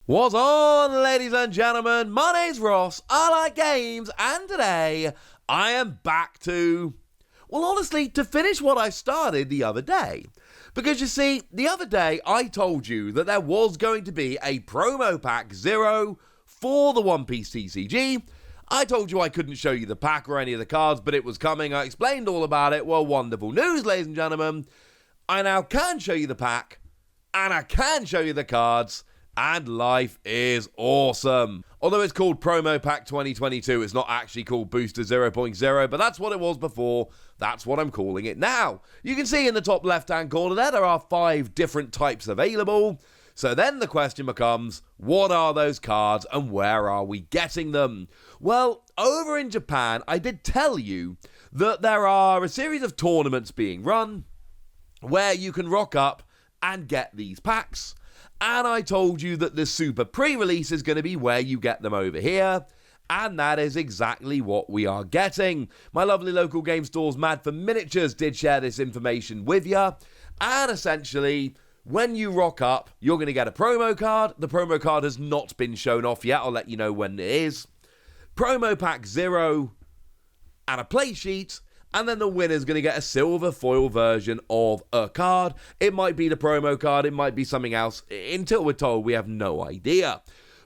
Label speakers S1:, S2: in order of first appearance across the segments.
S1: What's on, ladies and gentlemen? My name's Ross, I like games, and today I am back to, well, honestly, to finish what I started the other day. Because you see, the other day I told you that there was going to be a promo pack 0 for the One Piece TCG. I told you I couldn't show you the pack or any of the cards, but it was coming. I explained all about it. Well, wonderful news, ladies and gentlemen. I now can show you the pack, and I can show you the cards, and life is awesome. Although it's called Promo Pack 2022, it's not actually called Booster 0.0, but that's what it was before. That's what I'm calling it now. You can see in the top left-hand corner there are 5 different types available. So then the question becomes, what are those cards and where are we getting them? Well, over in Japan, I did tell you that there are a series of tournaments being run where you can rock up and get these packs. And I told you that the super pre-release is going to be where you get them over here. And that is exactly what we are getting. My lovely local game stores, Mad for Miniatures, did share this information with you. And essentially, when you rock up, you're going to get a promo card. The promo card has not been shown off yet. I'll let you know when it is. Promo Pack 0 and a play sheet. And then the winner's going to get a silver foil version of a card. It might be the promo card, it might be something else. Until we're told, we have no idea.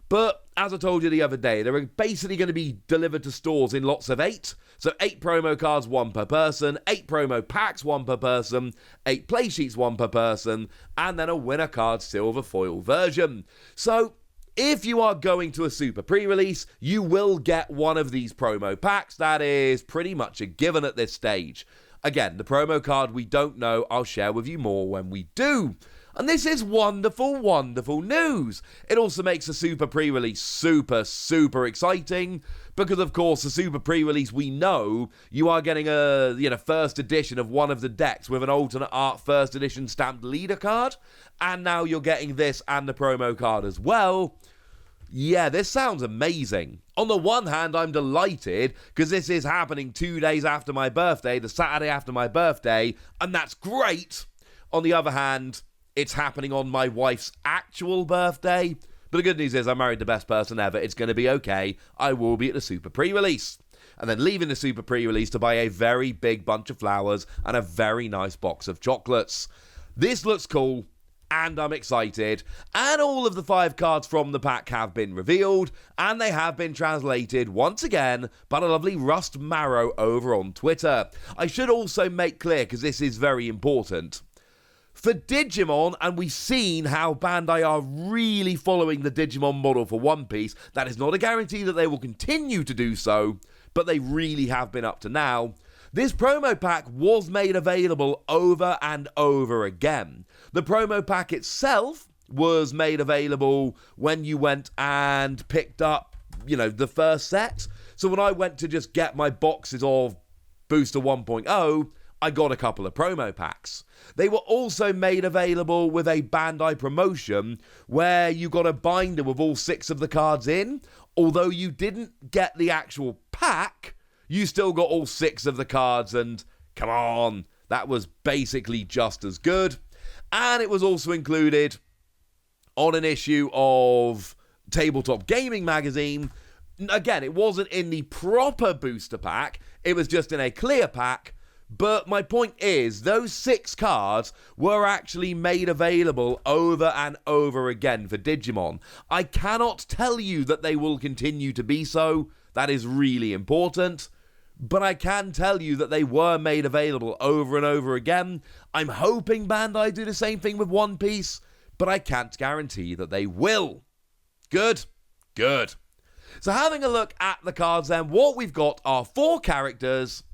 S1: But as I told you the other day, they're basically going to be delivered to stores in lots of 8. So 8 promo cards, 1 per person, 8 promo packs, 1 per person, 8 play sheets, 1 per person, and then a winner card silver foil version. So if you are going to a super pre-release, you will get one of these promo packs. That is pretty much a given at this stage. Again, the promo card we don't know. I'll share with you more when we do. And this is wonderful, wonderful news. It also makes a super pre-release super, super exciting. Because, of course, the super pre-release, we know you are getting a first edition of one of the decks with an alternate art first edition stamped leader card. And now you're getting this and the promo card as well. Yeah, this sounds amazing. On the one hand, I'm delighted because this is happening 2 days after my birthday, the Saturday after my birthday, and that's great. On the other hand, it's happening on my wife's actual birthday. But the good news is I married the best person ever. It's going to be okay. I will be at the super pre-release. And then leaving the super pre-release to buy a very big bunch of flowers and a very nice box of chocolates. This looks cool. And I'm excited, and all of the 5 cards from the pack have been revealed, and they have been translated once again by the lovely Rust Marrow over on Twitter. I should also make clear, because this is very important, for Digimon, and we've seen how Bandai are really following the Digimon model for One Piece. That is not a guarantee that they will continue to do so, but they really have been up to now. This promo pack was made available over and over again. The promo pack itself was made available when you went and picked up, the first set. So when I went to just get my boxes of Booster 1.0, I got a couple of promo packs. They were also made available with a Bandai promotion where you got a binder with all 6 of the cards in. Although you didn't get the actual pack, you still got all 6 of the cards, and come on, that was basically just as good. And it was also included on an issue of Tabletop Gaming Magazine. Again, it wasn't in the proper booster pack, it was just in a clear pack. But my point is, those 6 cards were actually made available over and over again for Digimon. I cannot tell you that they will continue to be so. That is really important. But I can tell you that they were made available over and over again. I'm hoping Bandai do the same thing with One Piece, but I can't guarantee that they will. Good? Good. So having a look at the cards then, what we've got are 4 characters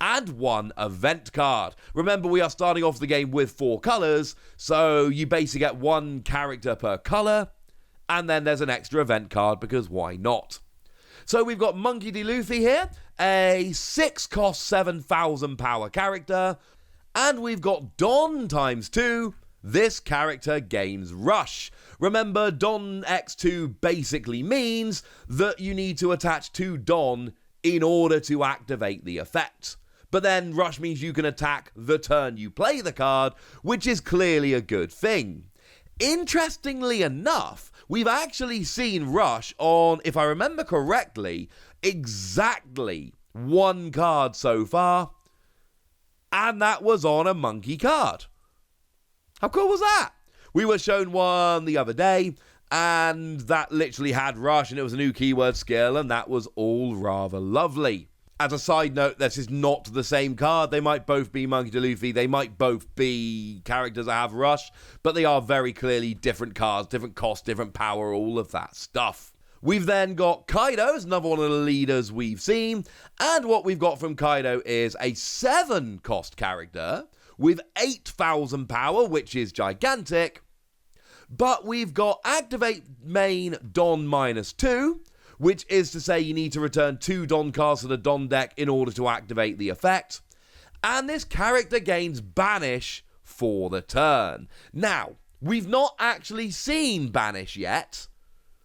S1: and 1 event card. Remember, we are starting off the game with 4 colours, so you basically get 1 character per colour, and then there's an extra event card because why not? So we've got Monkey D. Luffy here, a 6 cost 7,000 power character, and we've got Don times 2. This character gains Rush. Remember, Don X2 basically means that you need to attach 2 Don in order to activate the effect. But then Rush means you can attack the turn you play the card, which is clearly a good thing. Interestingly enough, we've actually seen Rush on, if I remember correctly, exactly one card so far, and that was on a monkey card. How cool was that? We were shown one the other day, and that literally had Rush, and it was a new keyword skill, and that was all rather lovely. As a side note, this is not the same card. They might both be Monkey D. Luffy. They might both be characters that have Rush, but they are very clearly different cards, different cost, different power, all of that stuff. We've then got Kaido as another one of the leaders we've seen, and what we've got from Kaido is a 7-cost character with 8,000 power, which is gigantic, but we've got Activate Main Don -2, which is to say you need to return 2 Don cards to the Don deck in order to activate the effect, and this character gains Banish for the turn. Now, we've not actually seen Banish yet.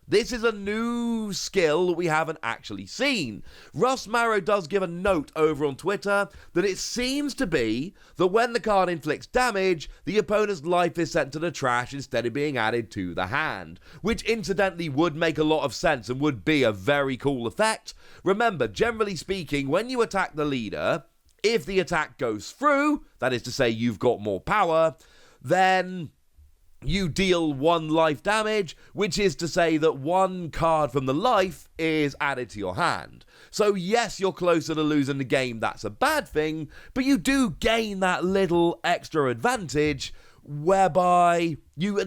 S1: This is a new skill that we haven't actually seen. Russ Marrow does give a note over on Twitter that it seems to be that when the card inflicts damage, the opponent's life is sent to the trash instead of being added to the hand, which incidentally would make a lot of sense and would be a very cool effect. Remember, generally speaking, when you attack the leader, if the attack goes through, that is to say you've got more power, then you deal 1 life damage, which is to say that 1 card from the life is added to your hand. So yes, you're closer to losing the game, that's a bad thing, but you do gain that little extra advantage whereby you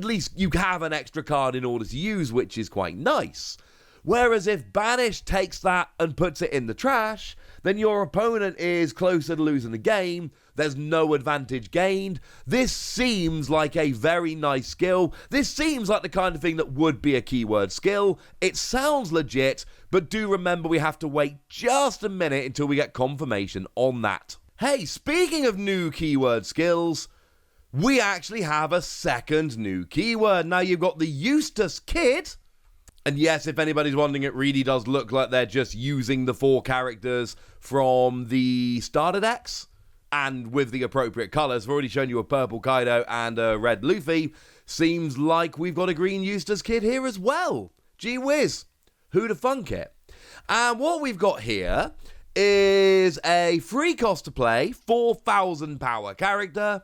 S1: have an extra card in order to use, which is quite nice. Whereas if Banish takes that and puts it in the trash, then your opponent is closer to losing the game. There's no advantage gained. This seems like a very nice skill. This seems like the kind of thing that would be a keyword skill. It sounds legit, but do remember we have to wait just a minute until we get confirmation on that. Hey, speaking of new keyword skills, we actually have a second new keyword. Now you've got the Eustass Kid. And yes, if anybody's wondering, it really does look like they're just using the 4 characters from the starter decks, and with the appropriate colours. I've already shown you a purple Kaido and a red Luffy. Seems like we've got a green Eustass Kid here as well. Gee whiz, who'da thunk it? And what we've got here is a 3 cost to play, 4,000 power character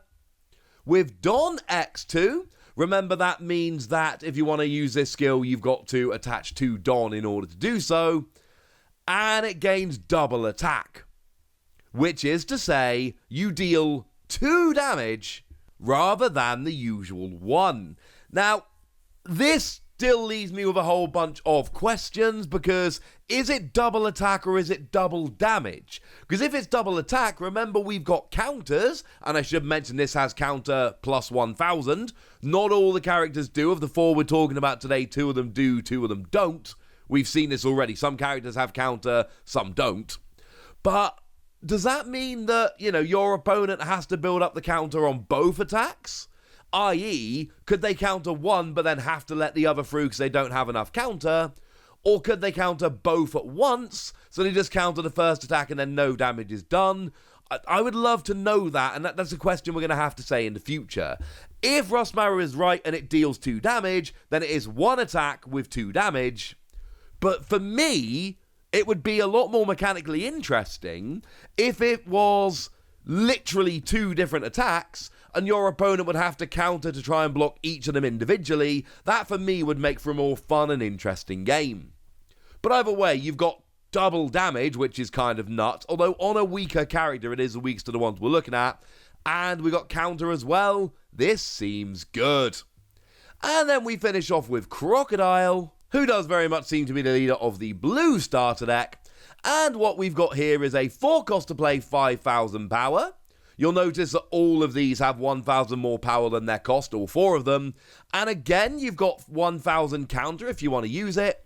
S1: with Don X2. Remember, that means that if you want to use this skill, you've got to attach 2 Don in order to do so. And it gains double attack, which is to say you deal 2 damage rather than the usual 1. Now, this still leaves me with a whole bunch of questions, because is it double attack or is it double damage? Because if it's double attack, remember we've got counters, and I should mention this has counter plus 1,000. Not all the characters do. Of the 4 we're talking about today, 2 of them do, 2 of them don't. We've seen this already. Some characters have counter, some don't. But does that mean that, your opponent has to build up the counter on both attacks? I.e., could they counter 1 but then have to let the other through because they don't have enough counter? Or could they counter both at once, so they just counter the first attack and then no damage is done? I would love to know that, and that's a question we're going to have to say in the future. If Russ Marrow is right and it deals 2 damage, then it is 1 attack with 2 damage. But for me, it would be a lot more mechanically interesting if it was literally 2 different attacks, and your opponent would have to counter to try and block each of them individually. That, for me, would make for a more fun and interesting game. But either way, you've got double damage, which is kind of nuts, although on a weaker character, it is the weakest of the ones we're looking at, and we got counter as well. This seems good. And then we finish off with Crocodile, who does very much seem to be the leader of the blue starter deck, and what we've got here is a 4 cost to play, 5,000 power. You'll notice that all of these have 1,000 more power than their cost, all 4 of them. And again, you've got 1,000 counter if you want to use it.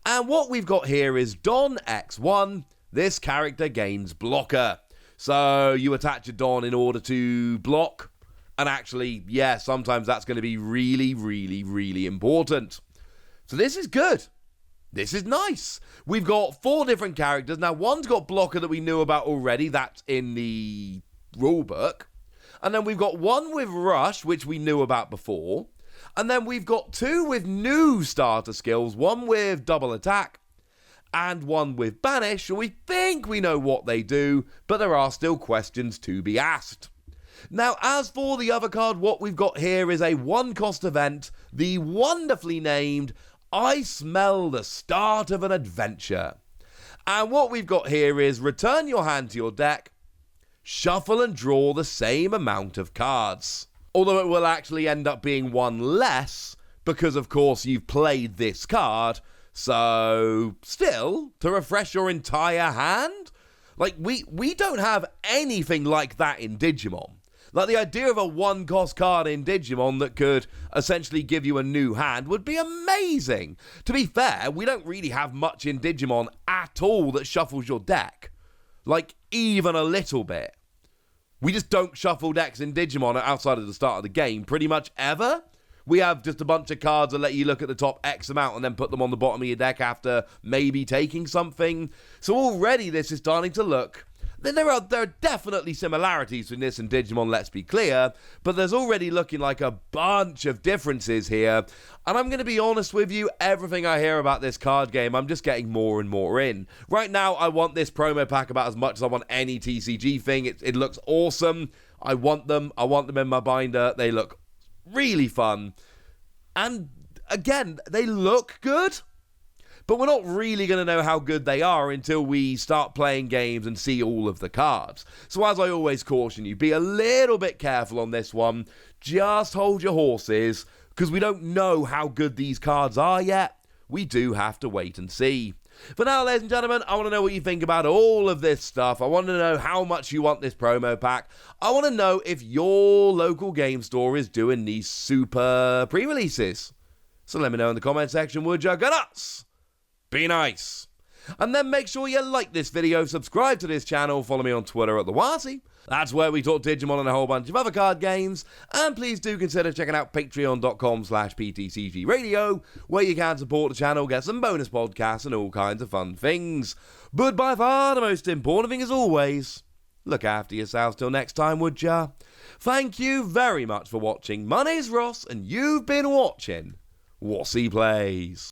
S1: And what we've got here is Don X1. This character gains blocker. So you attach a Don in order to block. And actually, yeah, sometimes that's going to be really, really, really important. So this is good. This is nice. We've got 4 different characters. Now, one's got blocker that we knew about already. That's in the rulebook. And then we've got one with Rush, which we knew about before. And then we've got 2 with new starter skills, one with double attack and one with banish, and we think we know what they do, but there are still questions to be asked. Now, as for the other card, what we've got here is a 1-cost event, the wonderfully named I Smell the Start of an Adventure. And what we've got here is return your hand to your deck, shuffle and draw the same amount of cards. Although it will actually end up being 1 less, because of course you've played this card, so still, to refresh your entire hand? Like, we don't have anything like that in Digimon. Like, the idea of a 1-cost card in Digimon that could essentially give you a new hand would be amazing. To be fair, we don't really have much in Digimon at all that shuffles your deck. Like, even a little bit. We just don't shuffle decks in Digimon outside of the start of the game, pretty much ever. We have just a bunch of cards that let you look at the top X amount and then put them on the bottom of your deck after maybe taking something. So already this is starting to look... There are definitely similarities between this and Digimon, let's be clear, but there's already looking like a bunch of differences here, and I'm going to be honest with you, everything I hear about this card game, I'm just getting more and more in. Right now, I want this promo pack about as much as I want any TCG thing. It looks awesome. I want them in my binder. They look really fun, and again, they look good. But we're not really going to know how good they are until we start playing games and see all of the cards. So as I always caution you, be a little bit careful on this one. Just hold your horses, because we don't know how good these cards are yet. We do have to wait and see. For now, ladies and gentlemen, I want to know what you think about all of this stuff. I want to know how much you want this promo pack. I want to know if your local game store is doing these super pre-releases. So let me know in the comment section, would you? Go nuts! Be nice. And then make sure you like this video, subscribe to this channel, follow me on Twitter at The Wasi. That's where we talk Digimon and a whole bunch of other card games. And please do consider checking out patreon.com/PTCG Radio, where you can support the channel, get some bonus podcasts and all kinds of fun things. But by far the most important thing as always, look after yourselves till next time, would ya? Thank you very much for watching. My name's Ross, and you've been watching Wasi Plays.